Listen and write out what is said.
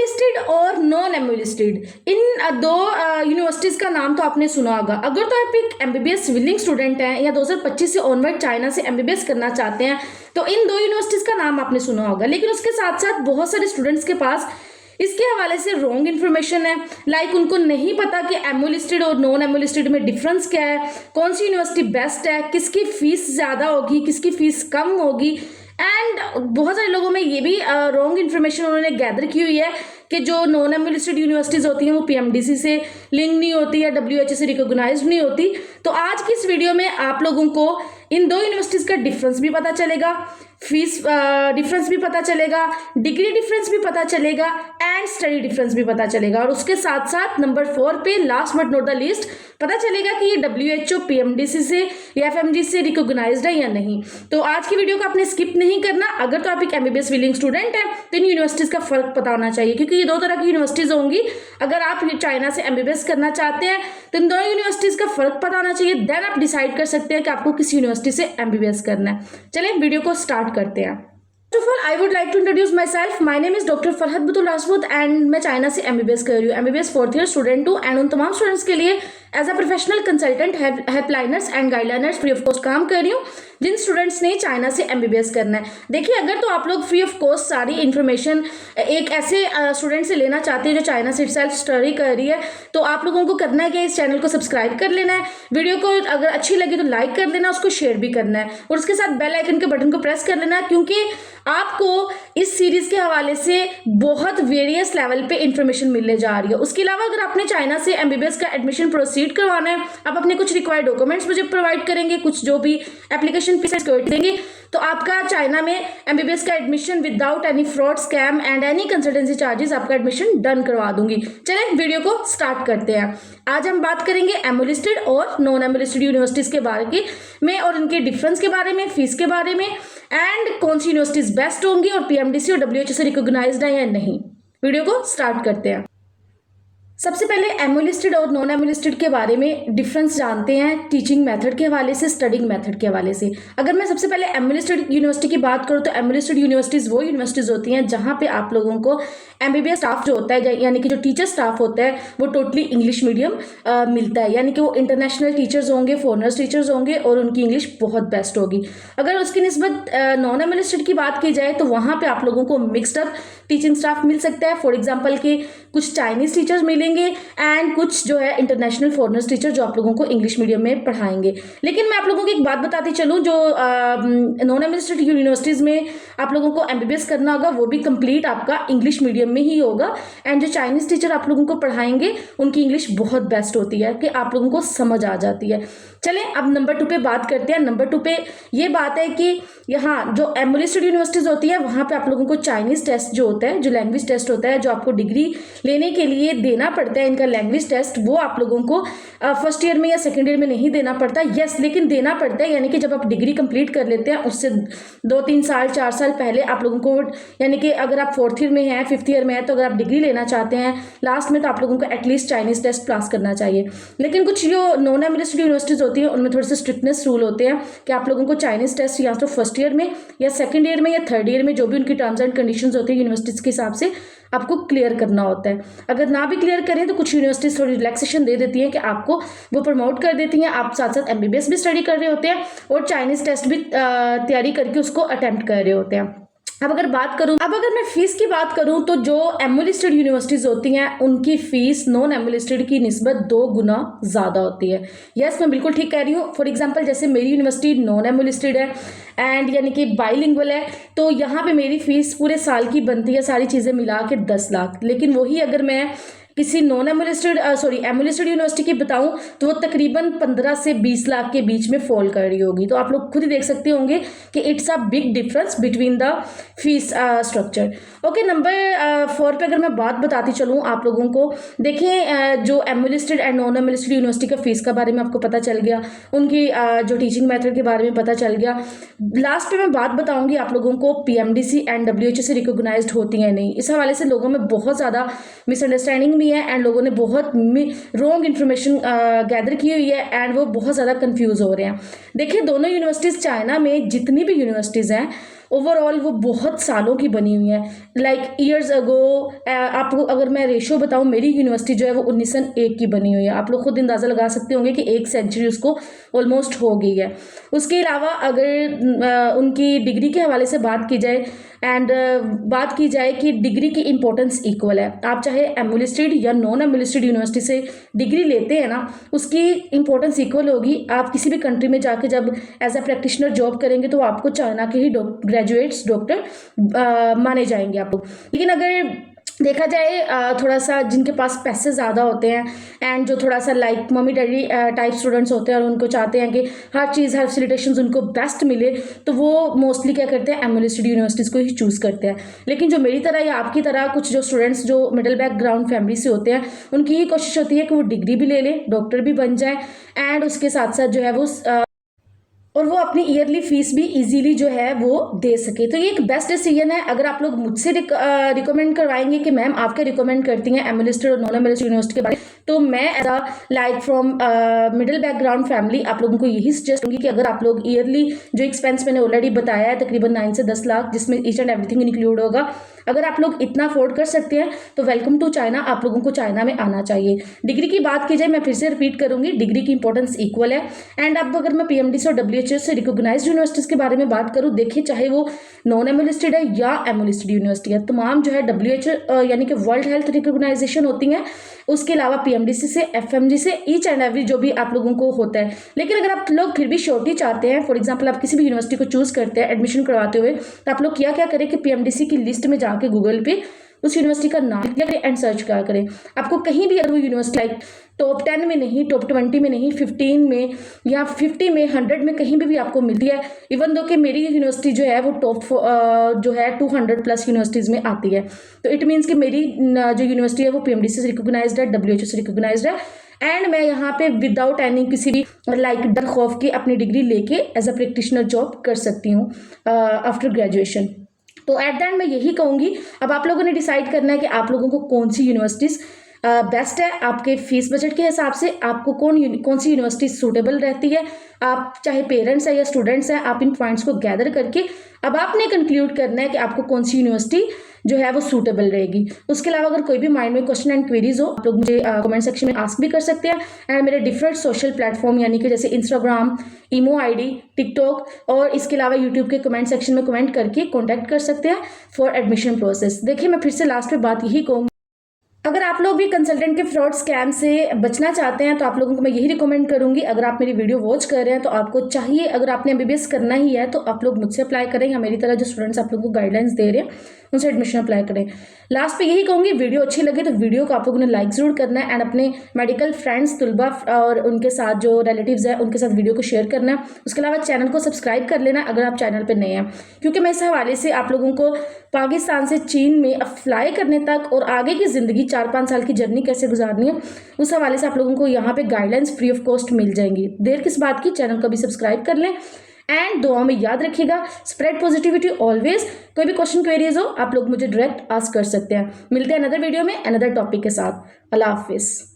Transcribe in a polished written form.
एमओलिस्टेड और नॉन एमओलिस्टेड, इन दो यूनिवर्सिटीज़ का नाम तो आपने सुना होगा। अगर तो आप एक एमबीबीएस विलिंग स्टूडेंट हैं या 2025 से ऑनवर्ड चाइना से एमबीबीएस करना चाहते हैं तो इन दो यूनिवर्सिटीज़ का नाम आपने सुना होगा। लेकिन उसके साथ साथ बहुत सारे स्टूडेंट्स के पास इसके हवाले से रॉन्ग इन्फॉर्मेशन है। लाइक उनको नहीं पता कि एमओलिस्टेड और नॉन एमओलिस्टेड में डिफरेंस क्या है, कौन सी यूनिवर्सिटी बेस्ट है, किसकी फीस ज़्यादा होगी, किसकी फीस कम होगी। एंड बहुत सारे लोगों में ये भी रॉन्ग इन्फॉर्मेशन उन्होंने गैदर की हुई है कि जो नॉन एमओलिस्टेड यूनिवर्सिटीज़ होती हैं वो पीएमडीसी से लिंक नहीं होती या डब्ल्यूएचओ से रिकॉग्नाइज्ड नहीं होती। तो आज की इस वीडियो में आप लोगों को इन दो यूनिवर्सिटीज़ का डिफरेंस भी पता चलेगा, फीस डिफरेंस भी पता चलेगा, डिग्री डिफरेंस भी पता चलेगा एंड स्टडी डिफरेंस भी पता चलेगा। और उसके साथ साथ नंबर 4 पे last but not the least पता चलेगा कि ये डब्ल्यूएचओ पीएमडीसी से या एफएमजी से रिकॉग्नाइज्ड है या नहीं। तो आज की वीडियो को आपने स्किप नहीं करना। अगर तो आप एक एमबीबीएस विलिंग स्टूडेंट है तो इन यूनिवर्सिटीज़ का फर्क पता होना चाहिए, क्योंकि ये दो तरह की यूनिवर्सिटीज़ होंगी। अगर आप चाइना से एमबीबीएस करना चाहते हैं तो इन दोनों यूनिवर्सिटीज़ का फर्क पता होना चाहिए, देन आप डिसाइड कर सकते हैं कि आपको किस यूनिवर्सिटी से एमबीबीएस करना है। चलें वीडियो को स्टार्ट करते हैं। First of all I would like to introduce myself. My name is doctor Farhat Batool Rajput and मैं चाइना से एमबीबीएस कर रही हूँ। एमबीबीएस 4th ईयर स्टूडेंट हूँ एंड उन तमाम स्टूडेंट्स के लिए as a professional consultant helpliners and guideliners free of cost काम कर रही हूँ जिन स्टूडेंट्स ने चाइना से एमबीबीएस करना है। देखिए, अगर तो आप लोग फ्री ऑफ कॉस्ट सारी इन्फॉर्मेशन एक ऐसे स्टूडेंट से लेना चाहते हैं जो चाइना से सेल्फ स्टडी कर रही है, तो आप लोगों को करना है कि इस चैनल को सब्सक्राइब कर लेना है, वीडियो को अगर अच्छी लगी तो लाइक कर लेना, उसको शेयर भी करना है और उसके साथ बेल आइकन के बटन को प्रेस कर लेना, क्योंकि आपको इस सीरीज के हवाले से बहुत वेरियस लेवल पे इंफॉर्मेशन मिलने जा रही है। उसके अलावा अगर आपने चाइना से एमबीबीएस का एडमिशन प्रोसीड करवाना है, आप अपने कुछ रिक्वायर्ड डॉक्यूमेंट्स मुझे प्रोवाइड करेंगे, कुछ जो भी एप्लीकेशन फीस देंगे, तो आपका चाइना में एमबीबीएस का admission without any fraud, scam and any consultancy charges आपका एडमिशन डन करवा दूंगी। चलें वीडियो को स्टार्ट करते हैं। आज हम बात करेंगे एमओलिस्टेड और नॉन एमओलिस्टेड यूनिवर्सिटीज के बारे में और उनके डिफरेंस के बारे में, फीस के बारे में एंड कौन सी यूनिवर्सिटीज बेस्ट होंगी और पीएमडीसी और डब्ल्यूएचओ से रिकॉग्नाइज्ड है या नहीं। वीडियो को स्टार्ट करते हैं। सबसे पहले एमओलिस्टेड और नॉन एमओलिस्टेड के बारे में डिफरेंस जानते हैं टीचिंग मेथड के हवाले से, स्टडिंग मेथड के हवाले से। अगर मैं सबसे पहले एमओलिस्टेड यूनिवर्सिटी की बात करूँ तो एमओलिस्टेड यूनिवर्सिटीज़ वो यूनिवर्सिटीज़ होती हैं जहाँ पे आप लोगों को एमबीबीएस स्टाफ जो होता है, यानी कि जो टीचर स्टाफ होता है वो टोटली इंग्लिश मीडियम मिलता है, यानी कि वो इंटरनेशनल टीचर्स होंगे, फॉरेनर्स टीचर्स होंगे और उनकी इंग्लिश बहुत बेस्ट होगी। अगर उसकी निस्बत नॉन एमओलिस्टेड की बात की जाए तो वहाँ पे आप लोगों को मिक्सड अप टीचिंग स्टाफ मिल सकता है। फॉर एग्जाम्पल के कुछ चाइनीज़ टीचर्स मिलेंगे एंड कुछ जो है इंटरनेशनल फॉरेनर्स टीचर जो आप लोगों को इंग्लिश मीडियम में पढ़ाएंगे। लेकिन मैं आप लोगों को एक बात बताती चलूँ, जो नॉन एमओलिस्टेड यूनिवर्सिटीज़ में आप लोगों को एमबीबीएस करना होगा वो भी कंप्लीट आपका इंग्लिश मीडियम में ही होगा एंड जो चाइनीज़ टीचर आप लोगों को पढ़ाएंगे उनकी इंग्लिश बहुत बेस्ट होती है कि आप लोगों को समझ आ जाती है। चलें अब नंबर 2 पे बात करते हैं। नंबर 2 पे ये बात है कि यहाँ जो एमओलिस्टेड यूनिवर्सिटीज़ होती है वहाँ पे आप लोगों को चाइनीज़ टेस्ट जो होता है, जो लैंग्वेज टेस्ट होता है, जो आपको डिग्री लेने के लिए देना पड़ता है, इनका लैंग्वेज टेस्ट, वो आप लोगों को फर्स्ट ईयर में या सेकेंड ईयर में नहीं देना पड़ता। यस, लेकिन देना पड़ता है, यानी कि जब आप डिग्री कंप्लीट कर लेते हैं उससे 2-3 साल 4 साल पहले आप लोगों को, यानी कि अगर आप 4th ईयर में हैं, 5th ईयर में है, तो अगर आप डिग्री लेना चाहते हैं लास्ट में तो आप लोगों को एटलीस्ट चाइनीज़ टेस्ट पास करना चाहिए। लेकिन कुछ जो नॉन एमओलिस्टेड यूनिवर्सिटीज़ होती हैं उनमें थोड़े से स्ट्रिक्टनेस रूल होते हैं कि आप लोगों को चाइनीज़ टेस्ट या तो फर्स्ट ईयर में या सेकेंड ईयर में या थर्ड ईयर में, जो भी उनकी टर्म्स एंड कंडीशंस होती है यूनिवर्सिटीज़ के हिसाब से, आपको क्लियर करना होता है। अगर ना भी क्लियर करें तो कुछ यूनिवर्सिटीज़ थोड़ी रिलैक्सेशन दे देती हैं कि आपको वो प्रमोट कर देती हैं, आप साथ साथ एमबीबीएस भी स्टडी कर रहे होते हैं और चाइनीज़ टेस्ट भी तैयारी करके उसको अटेम्प्ट कर रहे होते हैं। अब अगर मैं फीस की बात करूं तो जो एमओलिस्टेड यूनिवर्सिटीज़ होती हैं उनकी फ़ीस नॉन एमओलिस्टेड की निस्बत 2 गुना ज़्यादा होती है। यस, मैं बिल्कुल ठीक कह रही हूँ। फॉर एग्जांपल जैसे मेरी यूनिवर्सिटी नॉन एमओलिस्टेड है एंड यानी कि बाइलिंगुअल है, तो यहाँ पे मेरी फ़ीस पूरे साल की बनती है सारी चीज़ें मिला के 10 लाख। लेकिन वही अगर मैं किसी नॉन एमओलिस्टेड एमओलिस्टेड यूनिवर्सिटी की बताऊं तो वो तकरीबन 15 से 20 लाख के बीच में फॉल कर रही होगी। तो आप लोग खुद ही देख सकते होंगे कि it's a big difference between the fees structure. Okay, number 4 पे अगर मैं बात बताती चलूँ आप लोगों को, देखें जो एमओलिस्टेड एंड नॉन एमओलिस्टेड यूनिवर्सिटी का फीस के बारे में आपको पता चल गया, उनकी जो टीचिंग मेथड के बारे में पता चल गया। लास्ट पे मैं बात बताऊँगी आप लोगों को पीएमडीसी एंड डब्ल्यूएचओ से रिकॉग्नाइज्ड होती हैं नहीं। इस हवाले से लोगों में बहुत ज़्यादा मिसअंडरस्टैंडिंग भी है एंड लोगों ने बहुत रॉन्ग इन्फॉर्मेशन गैदर की हुई है एंड वो बहुत ज़्यादा कंफ्यूज हो रहे हैं। देखिए, दोनों यूनिवर्सिटीज़ चाइना में जितनी भी यूनिवर्सिटीज़ हैं ओवरऑल वो बहुत सालों की बनी हुई है, लाइक ईयर्स अगो। आपको अगर मैं रेशियो बताऊँ, मेरी यूनिवर्सिटी जो है वो 1901 की बनी हुई है। आप लोग खुद अंदाज़ा लगा सकते होंगे कि 1 सेंचुरी उसको ऑलमोस्ट हो गई है। उसके अलावा अगर उनकी डिग्री के हवाले से बात की जाए एंड बात की जाए कि डिग्री की इंपॉर्टेंस इक्वल है। आप चाहे एमोलिस्टेड या नॉन एमोलिस्टेड यूनिवर्सिटी से डिग्री लेते हैं ना, उसकी इंपॉर्टेंस इक्वल होगी। आप किसी भी कंट्री में जाके जब एज अ प्रैक्टिशनर जॉब करेंगे तो आपको चाइना के ही ग्रेजुएट्स डॉक्टर माने जाएंगे आपको। लेकिन अगर देखा जाए थोड़ा सा जिनके पास पैसे ज़्यादा होते हैं एंड जो थोड़ा सा like mummy daddy type students होते हैं और उनको चाहते हैं कि हर चीज़ हर फैसिलिटेशंस उनको बेस्ट मिले, तो वो मोस्टली क्या करते हैं, एमोलिस्टेड यूनिवर्सिटीज़ को ही चूज़ करते हैं। लेकिन जो मेरी तरह या आपकी तरह कुछ जो स्टूडेंट्स जो मिडिल बैकग्राउंड फैमिली से होते हैं, उनकी ये कोशिश होती है कि वो डिग्री भी ले लें, डॉक्टर भी बन जाए एंड उसके साथ साथ जो है वो और वो अपनी ईयरली फीस भी इजीली जो है वो दे सके। तो ये एक बेस्ट डिसीजन है। अगर आप लोग मुझसे रिकमेंड करवाएंगे कि मैम आप क्या रिकमेंड करती हैं एमोलिस्टेड और नॉन एमोलिस्टेड यूनिवर्सिटी के बारे में, तो मैं as a like from middle background family आप लोगों को यही सजेस्ट करूँगी कि अगर आप लोग ईयरली जो एक्सपेंस मैंने ऑलरेडी बताया है तकरीबन 9 से 10 लाख, जिसमें ईच एंड एवरीथिंग इंक्लूड होगा, अगर आप लोग इतना अफोर्ड कर सकते हैं तो वेलकम टू चाइना। आप लोगों को चाइना में आना चाहिए। डिग्री की बात की जाए, मैं फिर से रिपीट करूंगी, डिग्री की इंपॉर्टेंस इक्वल है। एंड अब अगर मैं पीएमडीसी और डब्ल्यूएचओ से रिकॉग्नाइज्ड यूनिवर्सिटीज के बारे में बात करूं, देखिए चाहे वो नॉन एमोलिस्टेड है या एमोलिस्टेड यूनिवर्सिटी है, तमाम जो है डब्ल्यूएचओ यानी कि वर्ल्ड हेल्थ रिकॉग्नाइजेशन होती हैं। उसके अलावा पीएमडीसी से, एफएमजी से, ईच एंड एवरी जो भी आप लोगों को होता है। लेकिन अगर आप लोग फिर भी श्योरिटी चाहते हैं, फॉर एग्जाम्पल आप किसी भी यूनिवर्सिटी को चूज करते हैं एडमिशन करवाते हुए, तो आप लोग क्या करें कि पीएमडीसी की लिस्ट में जाके गूगल पे उस यूनिवर्सिटी का नाम लिख करें एंड सर्च क्या करें। आपको कहीं भी अगर वो यूनिवर्सिटी लाइक टॉप 10 में नहीं, टॉप 20 में नहीं, 15 में या 50 में, 100 में कहीं भी आपको मिलती है। इवन दो कि मेरी यूनिवर्सिटी जो है वो टॉप जो है 200 प्लस यूनिवर्सिटीज़ में आती है। तो इट मीन्स कि मेरी जो यूनिवर्सिटी है वो पीएमडीसी से रिकॉग्नाइज्ड है, डब्ल्यूएचओ से रिकॉग्नाइज्ड है एंड मैं यहाँ पे विदाउट एनी किसी भी लाइक डर खौफ के अपनी डिग्री लेके एज अ प्रैक्टिशनर जॉब कर सकती हूँ आफ्टर ग्रेजुएशन। तो एट द एंड मैं यही कहूँगी, अब आप लोगों ने डिसाइड करना है कि आप लोगों को कौन सी यूनिवर्सिटीज़ बेस्ट है। आपके फीस बजट के हिसाब से आपको कौन सी यूनिवर्सिटी सूटेबल रहती है। आप चाहे पेरेंट्स है या स्टूडेंट्स हैं, आप इन पॉइंट्स को गैदर करके अब आपने कंक्लूड करना है कि आपको कौन सी यूनिवर्सिटी जो है वो सूटेबल रहेगी। उसके अलावा अगर कोई भी माइंड में क्वेश्चन एंड क्वेरीज हो, आप लोग मुझे कमेंट सेक्शन में आस्क भी कर सकते हैं। एंड मेरे डिफरेंट सोशल प्लेटफॉर्म यानी कि जैसे इंस्टाग्राम, ईमो आईडी, टिकटॉक और इसके अलावा यूट्यूब के कमेंट सेक्शन में कमेंट करके कॉन्टैक्ट कर सकते हैं फॉर एडमिशन प्रोसेस। देखिए मैं फिर से लास्ट में बात यही कहूँगी, अगर आप लोग भी कंसल्टेंट के फ्रॉड स्कैम से बचना चाहते हैं तो आप लोगों को मैं यही रिकमेंड करूंगी, अगर आप मेरी वीडियो वॉच कर रहे हैं तो आपको चाहिए, अगर आपने एमबीबीएस करना ही है तो आप लोग मुझसे अप्लाई करें या मेरी तरह जो स्टूडेंट्स आप लोगों को गाइडलाइंस दे रहे हैं उनसे एडमिशन अप्लाई करें। लास्ट पे यही कहूँगी, वीडियो अच्छी लगे तो वीडियो को आप लोगों ने लाइक जरूर करना है एंड अपने मेडिकल फ्रेंड्स, तुलबा और उनके साथ जो रिलेटिव्स हैं उनके साथ वीडियो को शेयर करना है। उसके अलावा चैनल को सब्सक्राइब कर लेना अगर आप चैनल पर नए हैं, क्योंकि मैं इस हवाले से आप लोगों को पाकिस्तान से चीन में अप्लाई करने तक और आगे की ज़िंदगी 4-5 साल की जर्नी कैसे गुजारनी है उस हवाले से आप लोगों को यहाँ पे गाइडलाइंस फ्री ऑफ कॉस्ट मिल जाएंगी। देर किस बात की, चैनल को भी सब्सक्राइब कर लें एंड दुआ में याद रखिएगा, स्प्रेड पॉजिटिविटी ऑलवेज। कोई भी क्वेश्चन क्वेरीज हो आप लोग मुझे डायरेक्ट आस्क कर सकते हैं। मिलते हैं अनदर वीडियो में अनदर टॉपिक के साथ। अल्लाह हाफिज़।